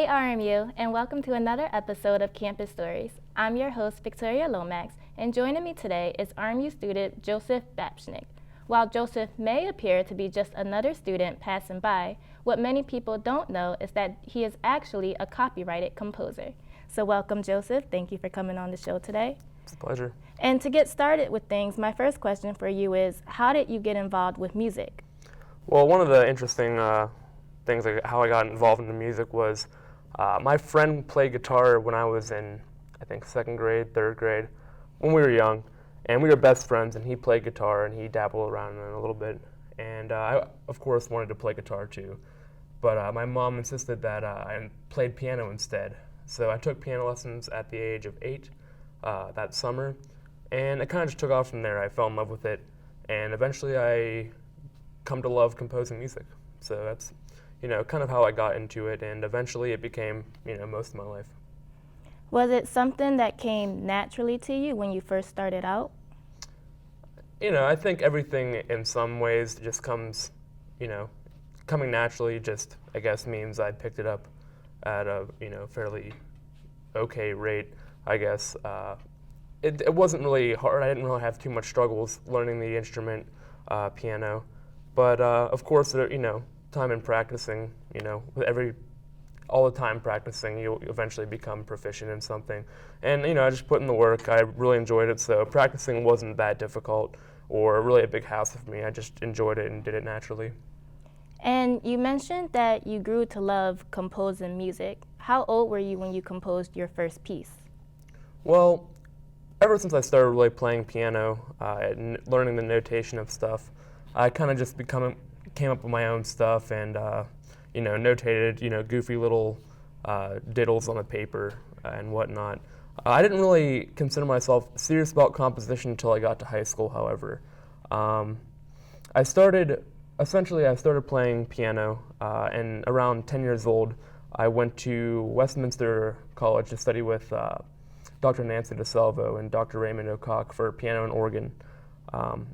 RMU, and welcome to another episode of Campus Stories. I'm your host, Victoria Lomax, and joining me today is RMU student Joseph Babchnik. While Joseph may appear to be just another student passing by, what many people don't know is that he is actually a copyrighted composer. So welcome, Joseph. Thank you for coming on the show today. It's a pleasure. And to get started with things, my first question for you is, how did you get involved with music? Well, one of the interesting things, like how I got involved in the music, was my friend played guitar when I was in, I think, second grade, third grade, when we were young, and we were best friends, and he played guitar, and he dabbled around in it a little bit, and I, of course, wanted to play guitar too, but my mom insisted that I played piano instead, so I took piano lessons at the age of 8 that summer, and it kind of just took off from there. I fell in love with it, and eventually I come to love composing music, so that's kind of how I got into it, and eventually it became, most of my life. Was it something that came naturally to you when you first started out? I think everything in some ways just comes, coming naturally just, I guess, means I picked it up at a, fairly okay rate, I guess. It wasn't really hard. I didn't really have too much struggles learning the instrument, piano, but of course, time in practicing, with all the time practicing, you'll eventually become proficient in something. And, I just put in the work. I really enjoyed it, so practicing wasn't that difficult or really a big hassle for me. I just enjoyed it and did it naturally. And you mentioned that you grew to love composing music. How old were you when you composed your first piece? Well, ever since I started really playing piano and learning the notation of stuff, I kind of just came up with my own stuff and, notated, goofy little diddles on the paper and whatnot. I didn't really consider myself serious about composition until I got to high school, however. I started playing piano, and around 10 years old, I went to Westminster College to study with Dr. Nancy DeSalvo and Dr. Raymond O'Cock for piano and organ.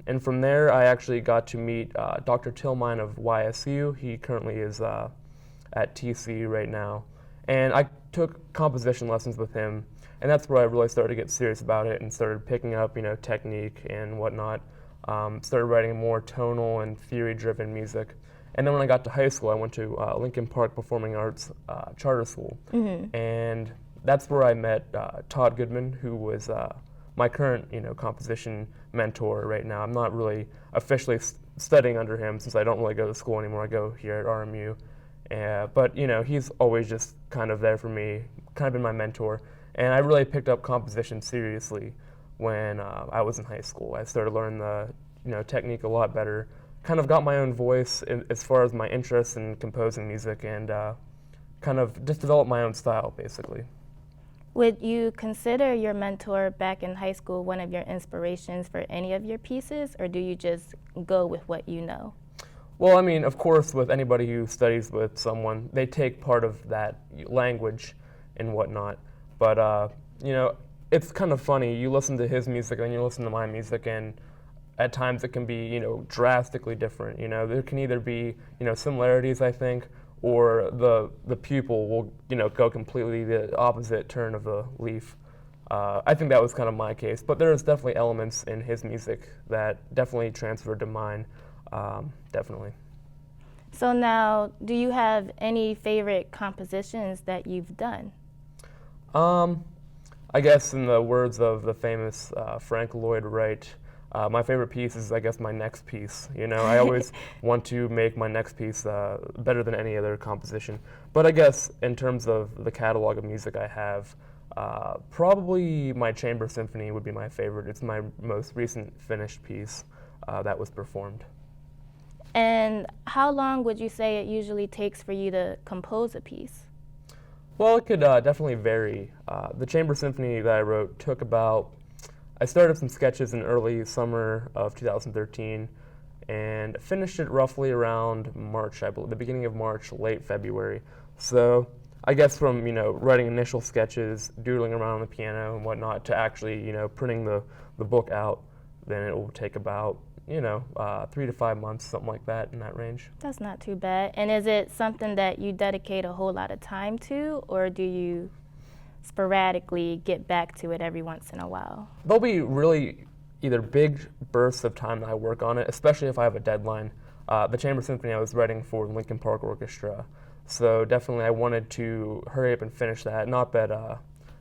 And from there, I actually got to meet Dr. Tillmine of YSU. He currently is at TC right now. And I took composition lessons with him, and that's where I really started to get serious about it and started picking up, technique and whatnot. Started writing more tonal and theory-driven music. And then when I got to high school, I went to Lincoln Park Performing Arts Charter School. Mm-hmm. And that's where I met Todd Goodman, who was my current, composition mentor right now. I'm not really officially studying under him since I don't really go to school anymore. I go here at RMU. But, he's always just kind of there for me, kind of been my mentor. And I really picked up composition seriously when I was in high school. I started learning the, technique a lot better, kind of got my own voice as far as my interest in composing music, and kind of just developed my own style, basically. Would you consider your mentor back in high school one of your inspirations for any of your pieces, or do you just go with what you know? Well, I mean, of course, with anybody who studies with someone, they take part of that language and whatnot. But, it's kind of funny. You listen to his music and you listen to my music, and at times it can be, drastically different. There can either be, similarities, I think, or the pupil will, go completely the opposite turn of the leaf. I think that was kind of my case, but there's definitely elements in his music that definitely transferred to mine, definitely. So now, do you have any favorite compositions that you've done? I guess in the words of the famous Frank Lloyd Wright, my favorite piece is, I guess, my next piece. I always want to make my next piece better than any other composition. But I guess in terms of the catalog of music I have, probably my Chamber Symphony would be my favorite. It's my most recent finished piece that was performed. And how long would you say it usually takes for you to compose a piece? Well, it could definitely vary. The Chamber Symphony that I wrote took I started some sketches in early summer of 2013 and finished it roughly around March, I believe, the beginning of March, late February. So I guess from, writing initial sketches, doodling around on the piano and whatnot, to actually, printing the book out, then it will take about, 3 to 5 months, something like that, in that range. That's not too bad. And is it something that you dedicate a whole lot of time to, or do you sporadically get back to it every once in a while? There'll be really either big bursts of time that I work on it, especially if I have a deadline. The Chamber Symphony I was writing for the Lincoln Park Orchestra, so definitely I wanted to hurry up and finish that. Not that I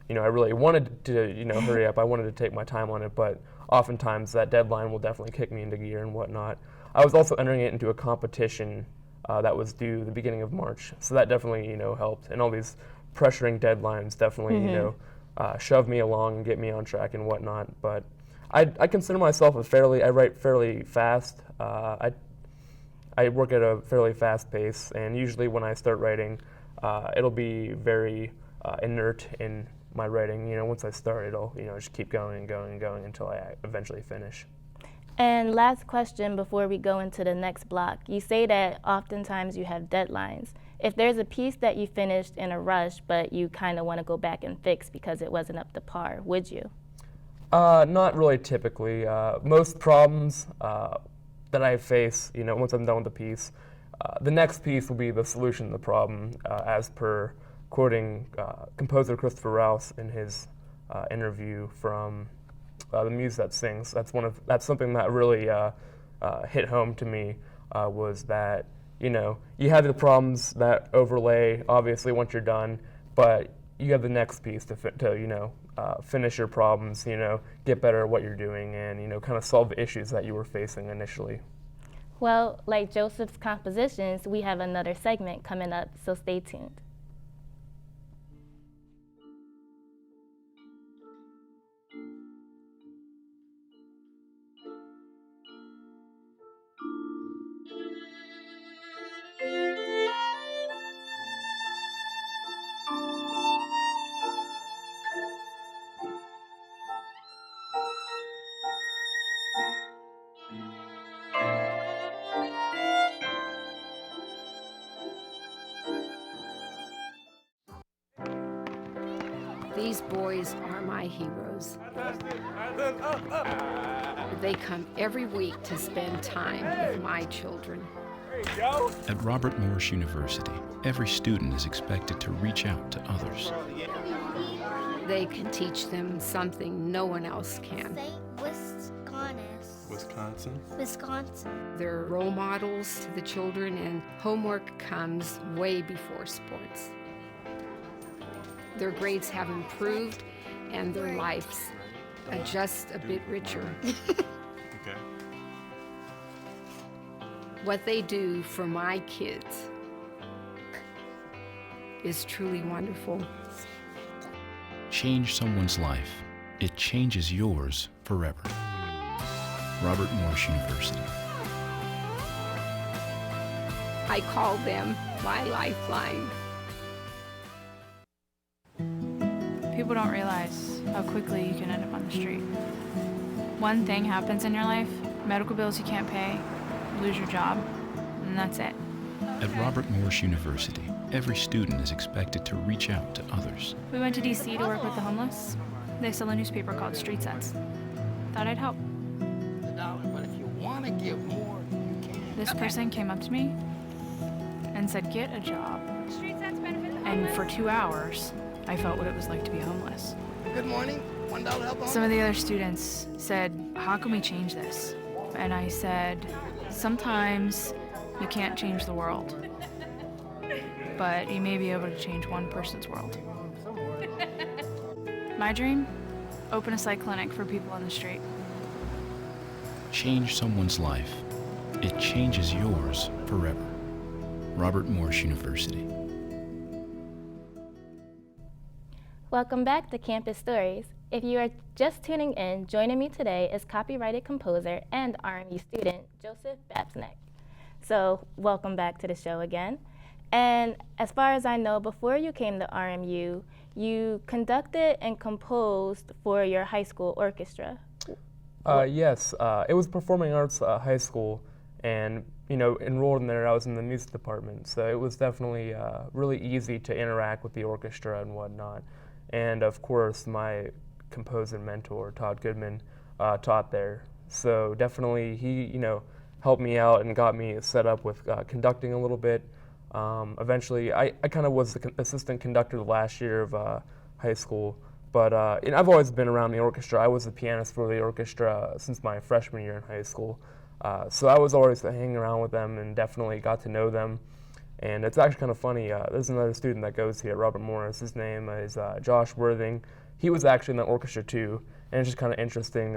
really wanted to hurry up. I wanted to take my time on it, but oftentimes that deadline will definitely kick me into gear and whatnot. I was also entering it into a competition that was due the beginning of March, so that definitely helped. And all these pressuring deadlines definitely shove me along and get me on track and whatnot. But I consider myself I write fairly fast. I work at a fairly fast pace, and usually when I start writing, it'll be very inert in my writing. Once I start, it'll just keep going and going and going until I eventually finish. And last question before we go into the next block. You say that oftentimes you have deadlines. If there's a piece that you finished in a rush, but you kind of want to go back and fix because it wasn't up to par, would you? Not really typically. Most problems that I face, once I'm done with the piece, the next piece will be the solution to the problem, as per quoting composer Christopher Rouse in his interview from The Muse That Sings. That's something that really hit home to me, was that you have the problems that overlay obviously once you're done, but you have the next piece to finish your problems, get better at what you're doing, and kind of solve the issues that you were facing initially. Well, like Joseph's compositions, we have another segment coming up, so stay tuned. These boys are my heroes. They come every week to spend time with my children. At Robert Morris University, every student is expected to reach out to others. They can teach them something no one else can. Wisconsin. They're role models to the children, and homework comes way before sports. Their grades have improved, and their lives are just a bit richer. Okay. What they do for my kids is truly wonderful. Change someone's life. It changes yours forever. Robert Morris University. I call them my lifeline. People don't realize how quickly you can end up on the street. One thing happens in your life, medical bills you can't pay, you lose your job, and that's it. At Robert Morris University, every student is expected to reach out to others. We went to DC to work with the homeless. They sell a newspaper called Street Sense. Thought I'd help. But if you want to give more, you can. This person came up to me and said, "Get a job." And for 2 hours, I felt what it was like to be homeless. Good morning. $1 help on. Some of the other students said, "How can we change this?" And I said, "Sometimes you can't change the world, but you may be able to change one person's world." My dream? Open a psych clinic for people on the street. Change someone's life. It changes yours forever. Robert Morris University. Welcome back to Campus Stories. If you are just tuning in, joining me today is copyrighted composer and RMU student Joseph Babsnick. So welcome back to the show again. And as far as I know, before you came to RMU, you conducted and composed for your high school orchestra. Yes, it was performing arts high school, and enrolled in there. I was in the music department, so it was definitely really easy to interact with the orchestra and whatnot. And of course, my composer mentor, Todd Goodman, taught there. So definitely he, helped me out and got me set up with conducting a little bit. Eventually, I kind of was the assistant conductor the last year of high school, but and I've always been around the orchestra. I was the pianist for the orchestra since my freshman year in high school. So I was always hanging around with them and definitely got to know them. And it's actually kind of funny, there's another student that goes here, Robert Morris. His name is Josh Worthing. He was actually in the orchestra too, and it's just kind of interesting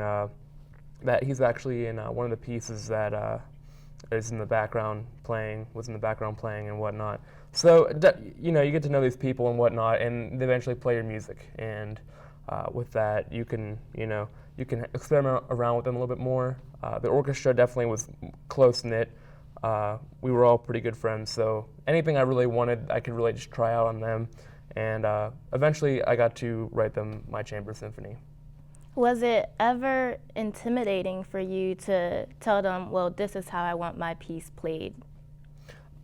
that he's actually in one of the pieces that is in the background playing, was in the background playing and whatnot. So, you get to know these people and whatnot, and they eventually play your music. And with that, you can experiment around with them a little bit more. The orchestra definitely was close-knit. We were all pretty good friends, so anything I really wanted, I could really just try out on them. And eventually, I got to write them my chamber symphony. Was it ever intimidating for you to tell them, well, this is how I want my piece played?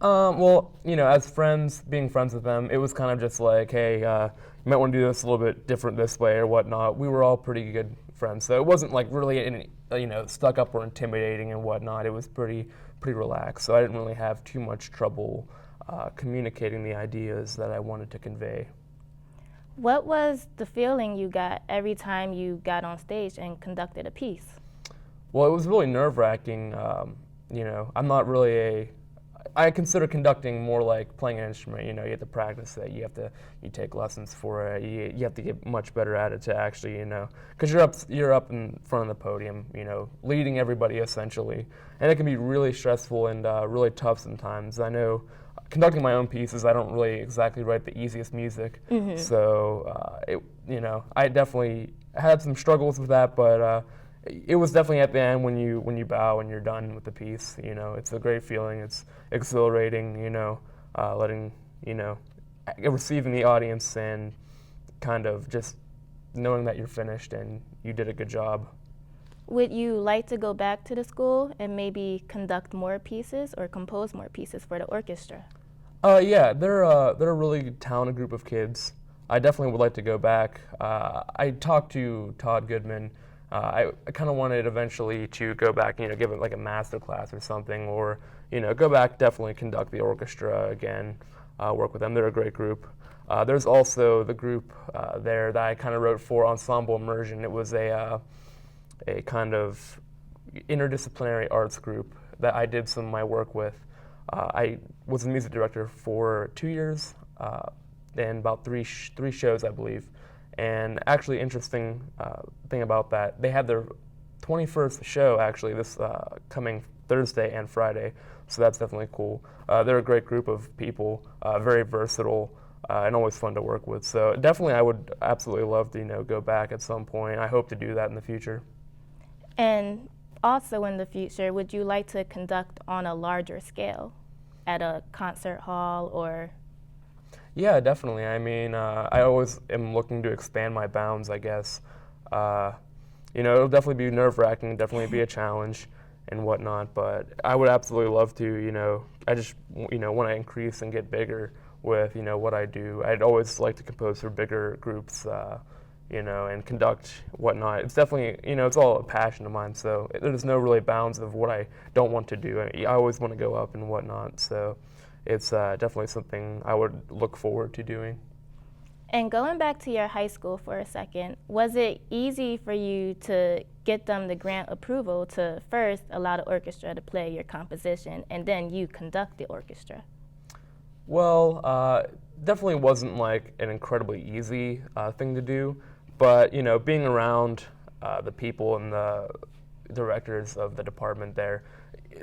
Well, as friends, being friends with them, it was kind of just like, hey, you might want to do this a little bit different this way or whatnot. We were all pretty good friends, so it wasn't like really any, stuck up or intimidating and whatnot. It was pretty relaxed, so I didn't really have too much trouble communicating the ideas that I wanted to convey. What was the feeling you got every time you got on stage and conducted a piece? Well, it was really nerve-wracking. I'm not really I consider conducting more like playing an instrument. You have to practice it. You take lessons for it. You have to get much better at it to actually, because you're up in front of the podium, leading everybody essentially, and it can be really stressful and really tough sometimes. I know conducting my own pieces, I don't really exactly write the easiest music, so I definitely had some struggles with that, but it was definitely at the end when you bow and you're done with the piece. It's a great feeling. It's exhilarating. Letting receiving the audience and kind of just knowing that you're finished and you did a good job. Would you like to go back to the school and maybe conduct more pieces or compose more pieces for the orchestra? Yeah, they're a really talented group of kids. I definitely would like to go back. I talked to Todd Goodman. I kind of wanted eventually to go back, give it like a master class or something, or go back, definitely conduct the orchestra again, work with them. They're a great group. There's also the group there that I kind of wrote for Ensemble Immersion. It was a kind of interdisciplinary arts group that I did some of my work with. I was the music director for 2 years and about three shows, I believe. And actually, interesting thing about that, they had their 21st show actually this coming Thursday and Friday, so that's definitely cool. They're a great group of people, very versatile, and always fun to work with. So definitely, I would absolutely love to go back at some point. I hope to do that in the future. And also in the future, would you like to conduct on a larger scale at a concert hall or? Yeah, definitely. I mean, I always am looking to expand my bounds, I guess. It'll definitely be nerve-wracking, definitely be a challenge and whatnot, but I would absolutely love to, I just, want to increase and get bigger with, what I do. I'd always like to compose for bigger groups, and conduct whatnot. It's definitely, it's all a passion of mine, so there's no really bounds of what I don't want to do. I always want to go up and whatnot, so it's definitely something I would look forward to doing. And going back to your high school for a second, was it easy for you to get them the grant approval to first allow the orchestra to play your composition and then you conduct the orchestra? Well, definitely wasn't like an incredibly easy thing to do, but being around the people and the directors of the department there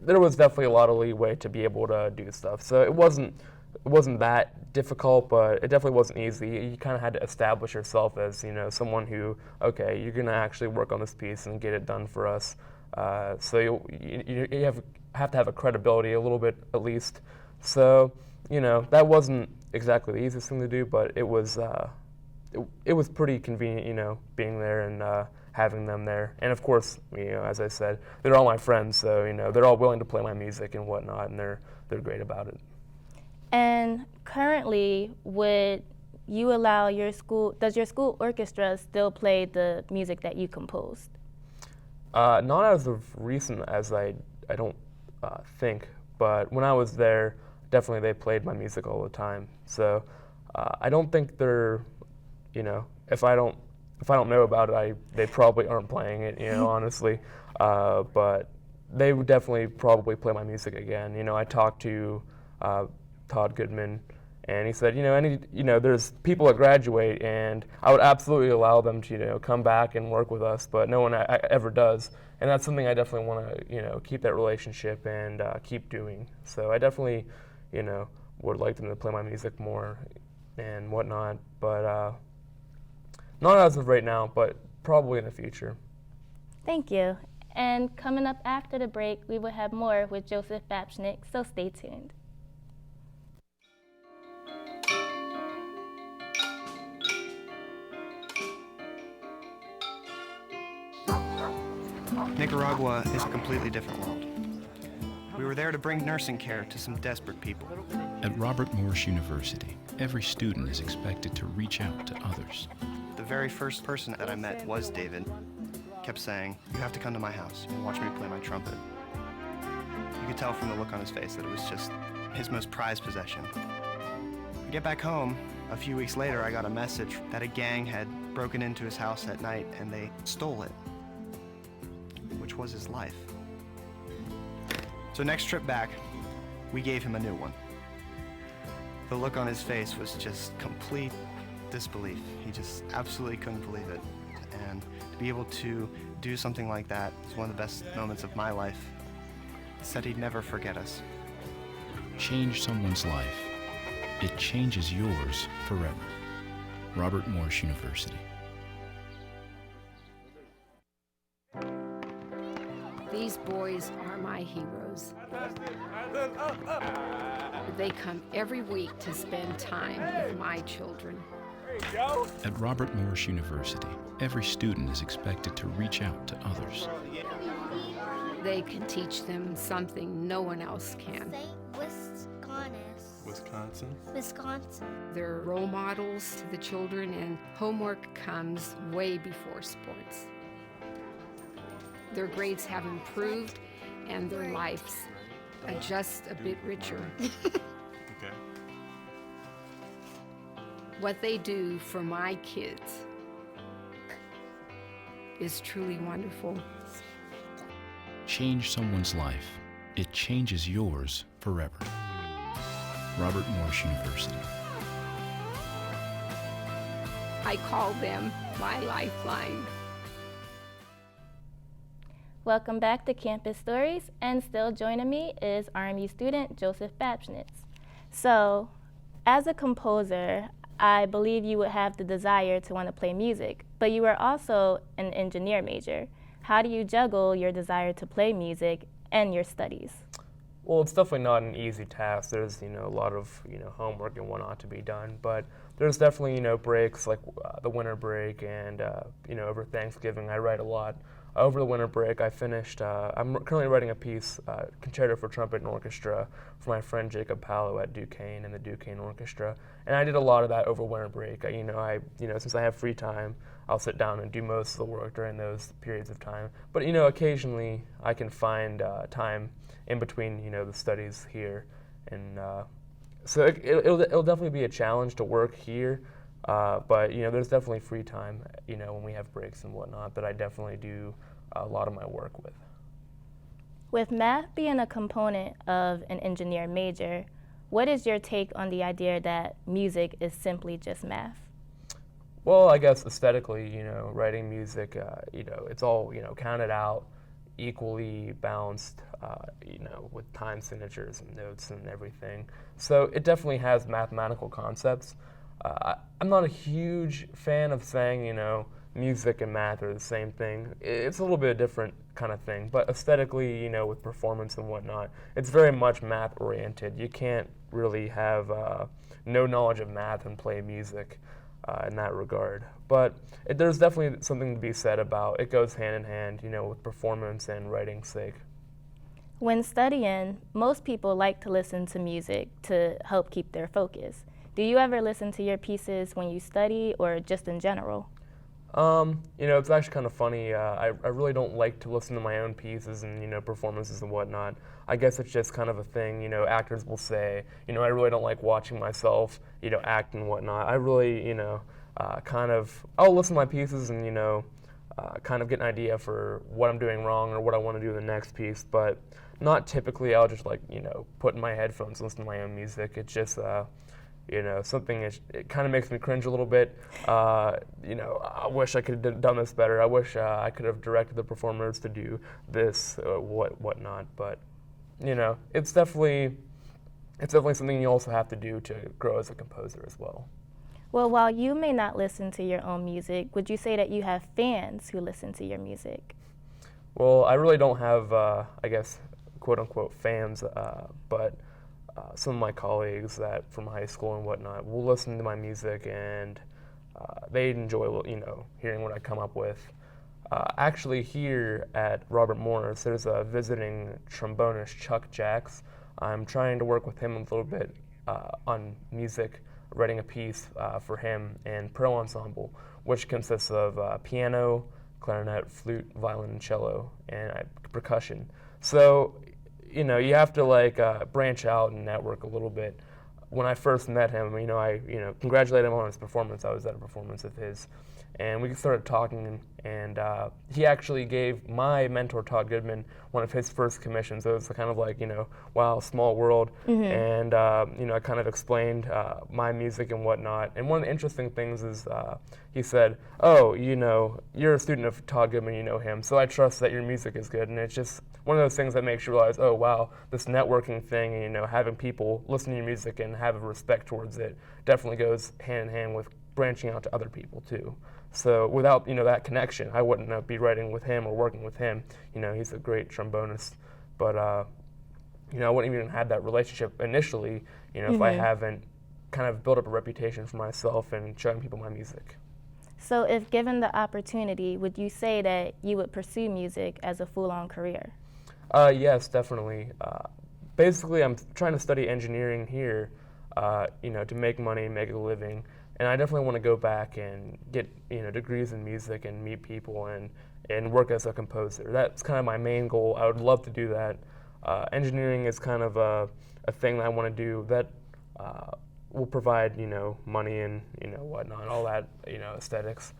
was definitely a lot of leeway to be able to do stuff. So it wasn't that difficult, but it definitely wasn't easy. You kind of had to establish yourself as someone who, okay, you're gonna actually work on this piece and get it done for us. So you have to have a credibility a little bit at least. So that wasn't exactly the easiest thing to do, but it was pretty convenient, being there and having them there. And of course, as I said, they're all my friends, so they're all willing to play my music and whatnot, and they're great about it. And currently, would you allow does your school orchestra still play the music that you composed? Not as of recent as I don't think, but when I was there, definitely they played my music all the time. So I don't think they're, you know, if I don't know about it, they probably aren't playing it, you know, honestly. But they would definitely probably play my music again. You know, I talked to Todd Goodman, and he said, there's people that graduate, and I would absolutely allow them to, come back and work with us, but no one ever does. And that's something I definitely want to, keep that relationship and keep doing. So I definitely, would like them to play my music more and whatnot, but not as of right now, but probably in the future. Thank you. And coming up after the break, we will have more with Joseph Babchnik, so stay tuned. Nicaragua is a completely different world. We were there to bring nursing care to some desperate people. At Robert Morris University, every student is expected to reach out to others. The very first person that I met was David. Kept saying, "You have to come to my house and watch me play my trumpet." You could tell from the look on his face that it was just his most prized possession. I get back home. A few weeks later, I got a message that a gang had broken into his house at night and they stole it, which was his life. So next trip back, we gave him a new one. The look on his face was just complete disbelief. He just absolutely couldn't believe it. And to be able to do something like that is one of the best moments of my life. He said he'd never forget us. Change someone's life. It changes yours forever. Robert Morris University. These boys are my heroes. They come every week to spend time with my children. At Robert Morris University, every student is expected to reach out to others. They can teach them something no one else can. Wisconsin. Wisconsin. They're role models to the children, and homework comes way before sports. Their grades have improved, and their lives are just a bit richer. Okay. What they do for my kids is truly wonderful. Change someone's life. It changes yours forever. Robert Morris University. I call them my lifeline. Welcome back to Campus Stories, and still joining me is RMU student Joseph Babchnik. So, as a composer, I believe you would have the desire to want to play music, but you are also an engineer major. How do you juggle your desire to play music and your studies? Well, it's definitely not an easy task. There's, a lot of, homework and whatnot to be done, but there's definitely, breaks like the winter break and, over Thanksgiving, I write a lot. Over the winter break, I finished, I'm currently writing a piece, Concerto for Trumpet and Orchestra, for my friend Jacob Palo at Duquesne and the Duquesne Orchestra. And I did a lot of that over winter break. Since I have free time, I'll sit down and do most of the work during those periods of time. But, occasionally I can find time in between, the studies here. And so it'll definitely be a challenge to work here. But there's definitely free time, when we have breaks and whatnot, that I definitely do a lot of my work with. With math being a component of an engineer major, what is your take on the idea that music is simply just math? Well, I guess aesthetically, writing music, it's all, counted out, equally balanced, with time signatures and notes and everything. So it definitely has mathematical concepts. I'm not a huge fan of saying, music and math are the same thing. It's a little bit different kind of thing, but aesthetically, with performance and whatnot, it's very much math-oriented. You can't really have no knowledge of math and play music in that regard. But there's definitely something to be said about it goes hand in hand, with performance and writing's sake. When studying, most people like to listen to music to help keep their focus. Do you ever listen to your pieces when you study or just in general? It's actually kind of funny. I really don't like to listen to my own pieces and, performances and whatnot. I guess it's just kind of a thing, actors will say, I really don't like watching myself, act and whatnot. I really, I'll listen to my pieces and, kind of get an idea for what I'm doing wrong or what I want to do in the next piece, but not typically. I'll just put in my headphones and listen to my own music. It's just, something, it kind of makes me cringe a little bit. I wish I could have done this better. I wish I could have directed the performers to do this, whatnot. But, it's definitely something you also have to do to grow as a composer as well. Well, while you may not listen to your own music, would you say that you have fans who listen to your music? Well, I really don't have, quote-unquote fans, but some of my colleagues that from high school and whatnot will listen to my music, and they enjoy, hearing what I come up with. Actually, here at Robert Morris, there's a visiting trombonist, Chuck Jacks. I'm trying to work with him a little bit on music, writing a piece for him and Pro Ensemble, which consists of piano, clarinet, flute, violin, and cello, and percussion. So, you have to branch out and network a little bit. When I first met him, I congratulated him on his performance. I was at a performance of his, and we started talking, and he actually gave my mentor, Todd Goodman, one of his first commissions. It was kind of wow, small world. And, I kind of explained my music and whatnot. And one of the interesting things is he said, oh, you're a student of Todd Goodman, you know him, so I trust that your music is good. And it's just one of those things that makes you realize, oh, wow, this networking thing, having people listen to your music and have a respect towards it definitely goes hand in hand with branching out to other people, too. So without, that connection, I wouldn't be writing with him or working with him. He's a great trombonist. But, I wouldn't even have that relationship initially, if I haven't kind of built up a reputation for myself and showing people my music. So if given the opportunity, would you say that you would pursue music as a full-on career? Yes, definitely. Basically, I'm trying to study engineering here, to make money, make a living. And I definitely want to go back and get, degrees in music and meet people and work as a composer. That's kind of my main goal. I would love to do that. Engineering is kind of a thing that I want to do that will provide, money and, whatnot, all that, aesthetics.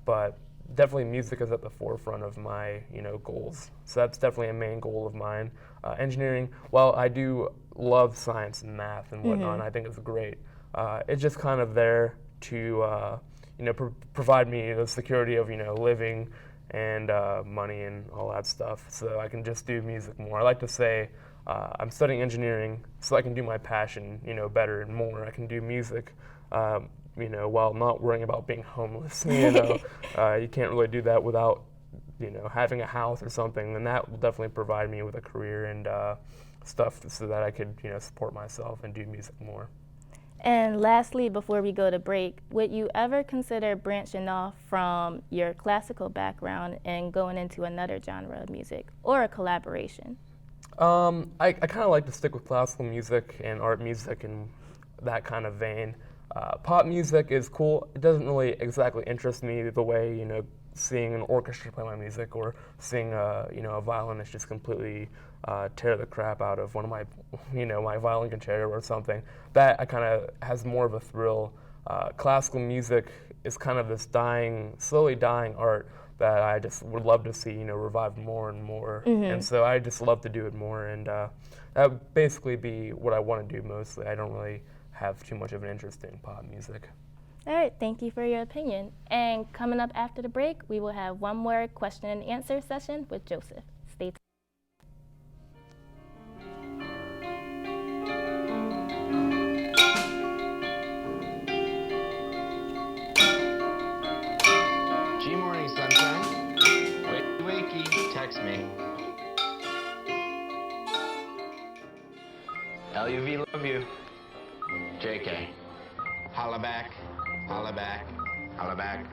But definitely music is at the forefront of my, goals. So that's definitely a main goal of mine. Engineering, while I do love science and math and whatnot, and I think it's great. It's just kind of there to, provide me the security of, living and money and all that stuff, so I can just do music more. I like to say I'm studying engineering so I can do my passion, better and more. I can do music, while not worrying about being homeless. You can't really do that without, having a house or something. And that will definitely provide me with a career and stuff so that I could, support myself and do music more. And lastly, before we go to break, would you ever consider branching off from your classical background and going into another genre of music or a collaboration? I kind of like to stick with classical music and art music and that kind of vein. Pop music is cool. It doesn't really exactly interest me the way, seeing an orchestra play my music or seeing a violinist just completely tear the crap out of one of my, my violin concerto or something. That I kind of has more of a thrill. Classical music is kind of this slowly dying art that I just would love to see, revive more and more. And so I just love to do it more, and that would basically be what I want to do mostly. I don't really have too much of an interest in pop music. All right, thank you for your opinion. And coming up after the break, we will have one more question and answer session with Joseph. Stay tuned. G-Morning, sunshine. Wakey, wakey, text me. LUV, love you. JK. Holla back, holla back, holla back.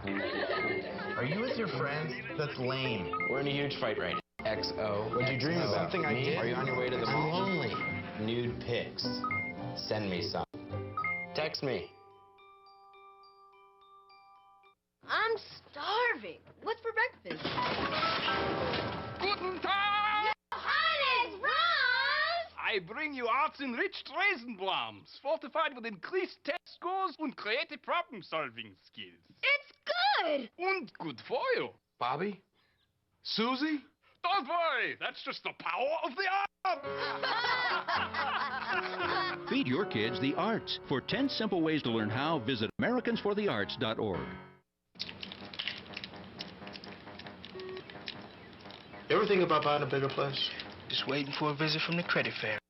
Are you with your friends? That's lame. We're in a huge fight right now. XO. What'd you dream about? Something I did? Are you on your way to the I'm mall? lonely. Nude pics. Send me some. Text me. I'm starving. What's for breakfast? Guten Tag! Johannes, Franz! I bring you arts-enriched Raisinblums, fortified with increased test scores and creative problem-solving skills. It's good! And good for you. Bobby? Susie? Don't worry, that's just the power of the art! Feed your kids the arts. For 10 simple ways to learn how, visit AmericansForTheArts.org. You ever think about buying a bigger place? Just waiting for a visit from the credit fairy.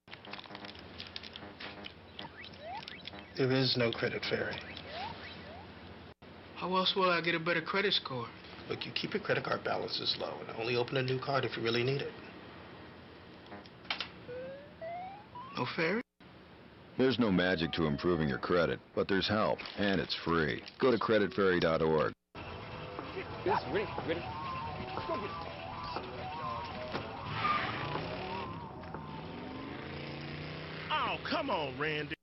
There is no credit fairy. How else will I get a better credit score? Look, you keep your credit card balances low and only open a new card if you really need it. No fairy? There's no magic to improving your credit, but there's help, and it's free. Go to creditfairy.org. Yes, ready. Oh, come on, Randy.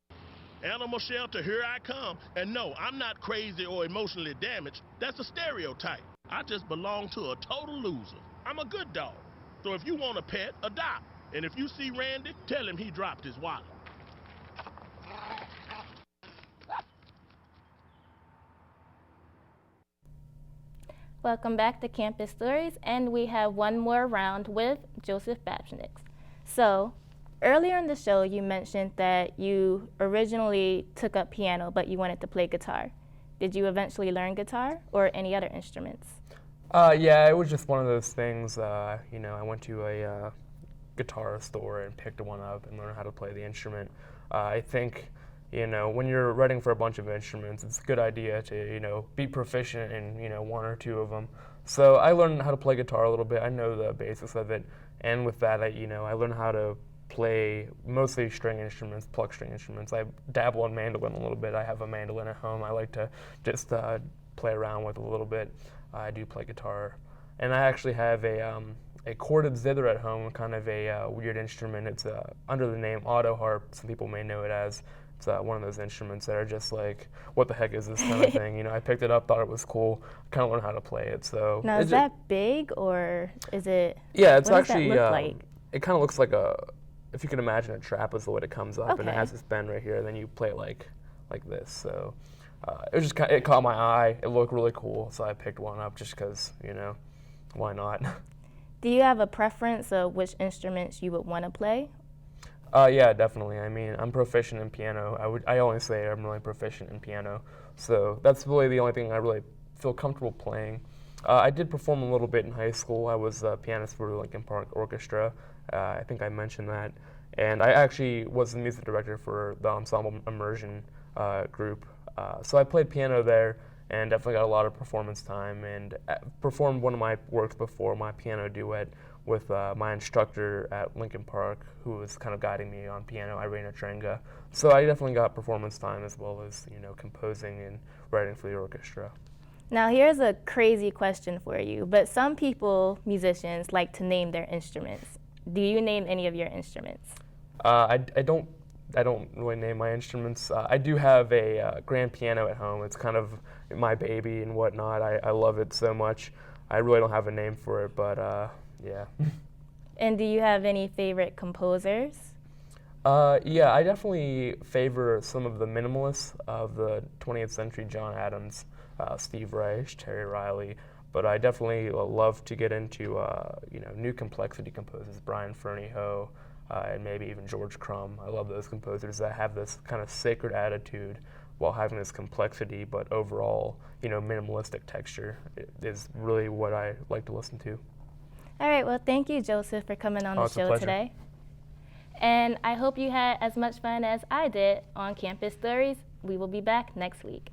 Animal shelter, here I come. And no, I'm not crazy or emotionally damaged. That's a stereotype. I just belong to a total loser. I'm a good dog. So if you want a pet, adopt. And if you see Randy, tell him he dropped his wallet. Welcome back to Campus Stories, and we have one more round with Joseph Babchnik. So, earlier in the show, you mentioned that you originally took up piano, but you wanted to play guitar. Did you eventually learn guitar or any other instruments? Yeah, it was just one of those things. You know, I went to a guitar store and picked one up and learned how to play the instrument. I think, you know, when you're writing for a bunch of instruments, it's a good idea to, you know, be proficient in, you know, one or two of them. So I learned how to play guitar a little bit. I know the basics of it, and with that, I learned how to play mostly string instruments, pluck string instruments. I dabble in mandolin a little bit. I have a mandolin at home. I like to just play around with a little bit. I do play guitar, and I actually have a corded zither at home, kind of a weird instrument. It's under the name auto harp. Some people may know it as. It's one of those instruments that are just like, what the heck is this kind of thing? You know, I picked it up, thought it was cool, kind of learned how to play it. So now, is that big or is it? Yeah, it's what actually. Does that look like? It kind of looks like if you can imagine a trap is the way it comes up, okay. And it has this bend right here, and then you play it like this. So it was just it caught my eye. It looked really cool, so I picked one up just because, you know, why not? Do you have a preference of which instruments you would want to play? Yeah, definitely. I mean, I'm proficient in piano. I only say I'm really proficient in piano, so that's really the only thing I really feel comfortable playing. I did perform a little bit in high school. I was a pianist for the Lincoln Park Orchestra. I think I mentioned that. And I actually was the music director for the Ensemble Immersion group. So I played piano there and definitely got a lot of performance time, and performed one of my works before, my piano duet, with my instructor at Lincoln Park, who was kind of guiding me on piano, Irina Trenga. So I definitely got performance time as well as, you know, composing and writing for the orchestra. Now here's a crazy question for you, but some people, musicians, like to name their instruments. Do you name any of your instruments? I don't really name my instruments. I do have a grand piano at home. It's kind of my baby and whatnot. I love it so much. I really don't have a name for it, but yeah. And do you have any favorite composers? Yeah, I definitely favor some of the minimalists of the 20th century, John Adams, Steve Reich, Terry Riley, but I definitely love to get into you know, new complexity composers, Brian Fernie-Ho, and maybe even George Crumb. I love those composers that have this kind of sacred attitude while having this complexity, but overall, you know, minimalistic texture is really what I like to listen to. All right, well, thank you, Joseph, for coming on the show today. And I hope you had as much fun as I did on Campus Stories. We will be back next week.